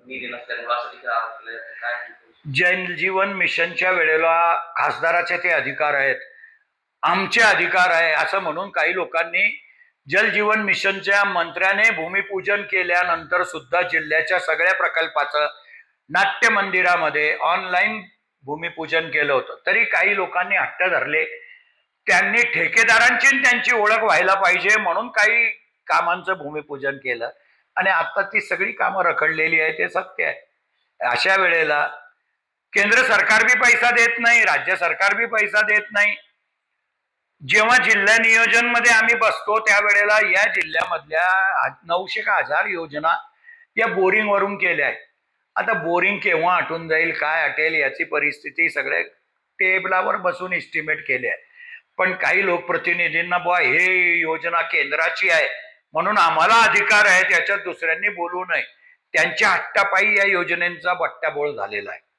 निधी नसल्यामुळे असं देखील आरोप केला जातो. काय जल जीवन मिशनच्या वेळेला खासदाराचे ते अधिकार आहेत, आमचे अधिकार आहे असं म्हणून काही लोकांनी जल जीवन मिशनच्या मंत्र्याने भूमिपूजन केल्यानंतर सुद्धा जिल्ह्याच्या सगळ्या प्रकल्पाचं नाट्य मंदिरामध्ये ऑनलाईन भूमिपूजन केलं होतं. तरी काही लोकांनी हट्ट धरले, त्यांनी ठेकेदारांची त्यांची ओळख व्हायला पाहिजे म्हणून काही कामांचं भूमिपूजन केलं आणि आता ती सगळी कामं रखडलेली आहे, ते सत्य आहे. अशा वेळेला केंद्र सरकार बी पैसा देत नाही, राज्य सरकार बी पैसा देत नाही. जेव्हा जिल्हा नियोजन मध्ये आम्ही बसतो त्यावेळेला या जिल्ह्यामधल्या 900 का 1000 योजना या बोरिंग वरून केल्या आहेत. आता बोरिंग केव्हा आटून जाईल, काय आटेल याची परिस्थिती सगळ्या टेबलावर बसून एस्टिमेट केले आहे. पण काही लोकप्रतिनिधींना बुवा हे योजना केंद्राची आहे म्हणून आम्हाला अधिकार आहेत याच्यात दुसऱ्यांनी बोलू नये, त्यांच्या हट्टापायी या योजनेचा बट्ट्याबोळ झालेला आहे.